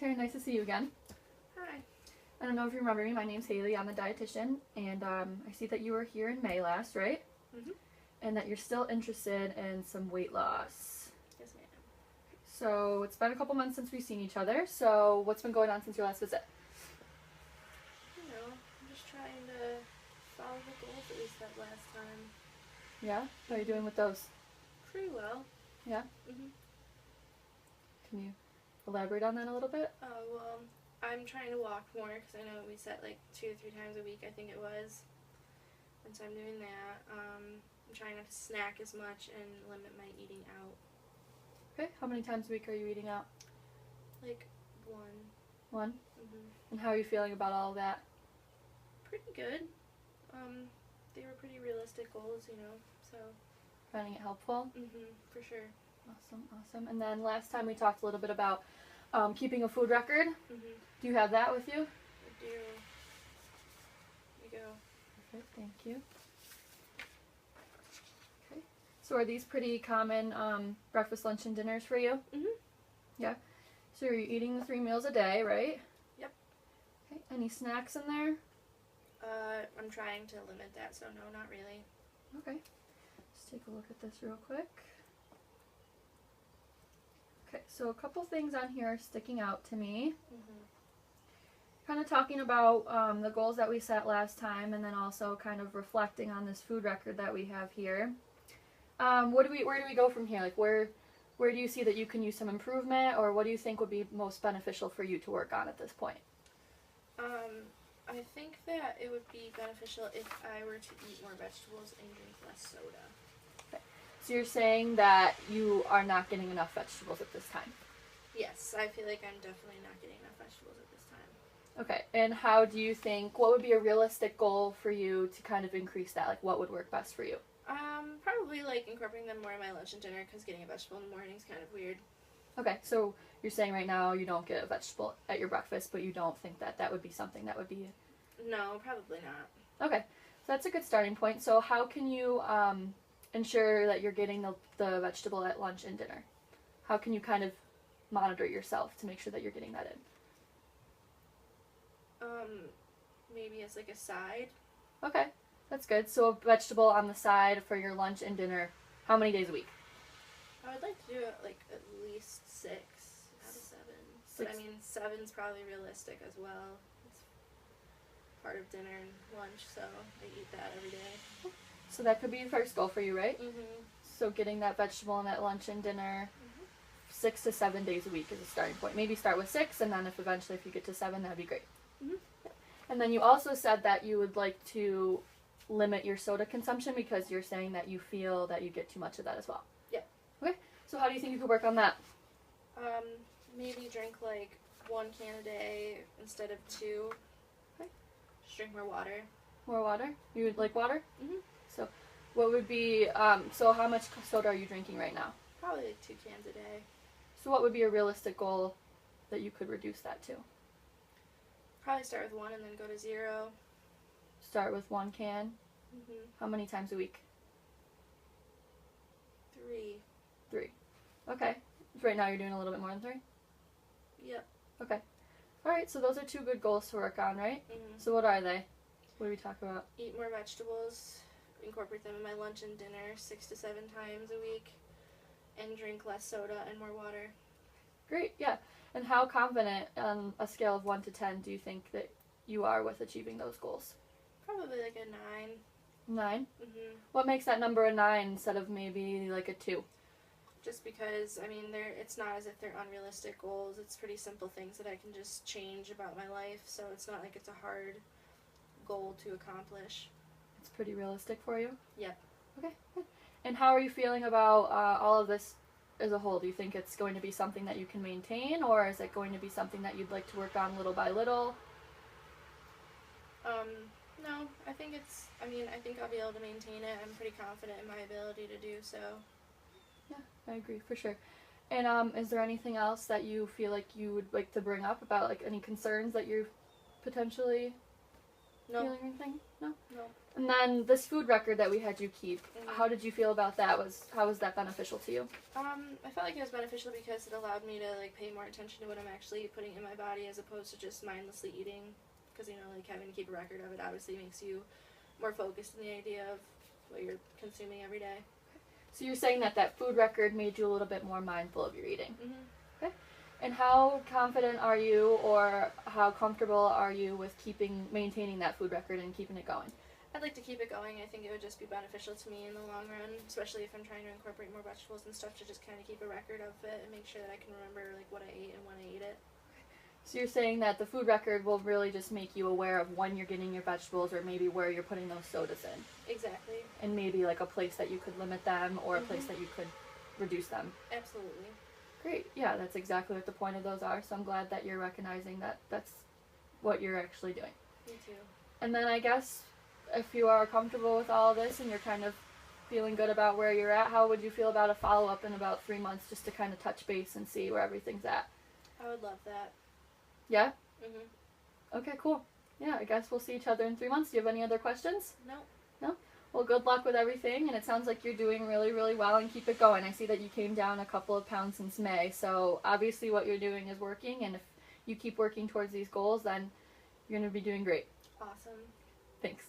Taryn, nice to see you again. Hi. I don't know if you remember me. My name's Haley. I'm a dietitian, and I see that you were here in May last, right? Mhm. And that you're still interested in some weight loss. Yes, ma'am. So it's been a couple months since we've seen each other. So what's been going on since your last visit? I'm just trying to follow the goals that we set last time. Yeah? How are you doing with those? Pretty well. Yeah? Mhm. Can you elaborate on that a little bit? Well, I'm trying to walk more because I know we set like 2 to 3 times a week, I think it was. And so I'm doing that. I'm trying not to snack as much and limit my eating out. Okay. How many times a week are you eating out? Like 1. One? Mhm. And how are you feeling about all of that? Pretty good. They were pretty realistic goals, so. Finding it helpful? For sure. Awesome, awesome. And then last time we talked a little bit about keeping a food record. Do you have that with you? I do. Here you go. Perfect, thank you. Okay. So are these pretty common breakfast, lunch, and dinners for you? Yeah. So you're eating the 3 meals a day, right? Yep. Okay. Any snacks in there? I'm trying to limit that, so no, not really. Okay. Let's take a look at this real quick. Okay, so a couple things on here are sticking out to me. Kind of talking about the goals that we set last time, and then also kind of reflecting on this food record that we have here. Where do we go from here? Like where do you see that you can use some improvement, or what do you think would be most beneficial for you to work on at this point? I think that it would be beneficial if I were to eat more vegetables and drink less soda. Okay. So you're saying that you are not getting enough vegetables at this time? Yes, I feel like I'm definitely not getting enough vegetables at this time. Okay, and how do you think, what would be a realistic goal for you to kind of increase that? Like what would work best for you? Probably like incorporating them more in my lunch and dinner because getting a vegetable in the morning is kind of weird. Okay, so you're saying right now you don't get a vegetable at your breakfast, but you don't think that that would be something that would be... No, probably not. Okay, so that's a good starting point. So how can you ensure that you're getting the vegetable at lunch and dinner? How can you kind of monitor yourself to make sure that you're getting that in? Maybe as like a side. Okay, that's good. So a vegetable on the side for your lunch and dinner, how many days a week? I would like to do it like at least 6 out of 7. But I mean, 7's probably realistic as well. It's part of dinner and lunch, so I eat that every day. So that could be the first goal for you, right? So getting that vegetable in at lunch and dinner 6 to 7 days a week is a starting point. Maybe start with 6, and then if eventually you get to 7, that'd be great. And then you also said that you would like to limit your soda consumption because you're saying that you feel that you get too much of that as well. Yeah. Okay. So how do you think you could work on that? Maybe drink like 1 can a day instead of 2. Okay. Just drink more water. More water? You would like water? So what would be, so how much soda are you drinking right now? probably like 2 cans a day. So what would be a realistic goal that you could reduce that to? Probably start with 1 and then go to 0. Start with 1 can. How many times a week? 3. 3. Okay. Right now you're doing a little bit more than 3? Yep. Okay. Alright, so those are 2 good goals to work on, right? So what are they? What do we talk about? Eat more vegetables, incorporate them in my lunch and dinner 6 to 7 times a week, and drink less soda and more water. Great, yeah. And how confident on a scale of 1 to 10 do you think that you are with achieving those goals? Probably like a 9. 9? What makes that number a 9 instead of maybe like a 2? Just because, I mean, it's not as if they're unrealistic goals. It's pretty simple things that I can just change about my life, so it's not like it's a hard goal to accomplish. It's pretty realistic for you? Yep. Okay, good. And how are you feeling about all of this as a whole? Do you think it's going to be something that you can maintain, or is it going to be something that you'd like to work on little by little? No, I think I think I'll be able to maintain it. I'm pretty confident in my ability to do so. Yeah, I agree, for sure. And is there anything else that you feel like you would like to bring up about like any concerns that you're potentially feeling or anything? No? No. And then this food record that we had you keep, how did you feel about that? How was that beneficial to you? I felt like it was beneficial because it allowed me to like pay more attention to what I'm actually putting in my body as opposed to just mindlessly eating. Because like having to keep a record of it obviously makes you more focused in the idea of what you're consuming every day. So you're saying that food record made you a little bit more mindful of your eating. Mm-hmm. Okay. And how confident are you, or how comfortable are you with maintaining that food record and keeping it going? I'd like to keep it going. I think it would just be beneficial to me in the long run, especially if I'm trying to incorporate more vegetables and stuff, to just kind of keep a record of it and make sure that I can remember like what I ate and when I ate it. So you're saying that the food record will really just make you aware of when you're getting your vegetables, or maybe where you're putting those sodas in. Exactly. And maybe like a place that you could limit them, or a place that you could reduce them. Absolutely. Great. Yeah, that's exactly what the point of those are. So I'm glad that you're recognizing that that's what you're actually doing. Me too. And then I guess if you are comfortable with all of this and you're kind of feeling good about where you're at, how would you feel about a follow-up in about 3 months just to kind of touch base and see where everything's at? I would love that. Yeah? Mhm. Okay, cool. Yeah, I guess we'll see each other in 3 months. Do you have any other questions? No. No? Well, good luck with everything, and it sounds like you're doing really, really well, and keep it going. I see that you came down a couple of pounds since May, so obviously what you're doing is working, and if you keep working towards these goals, then you're going to be doing great. Awesome. Thanks.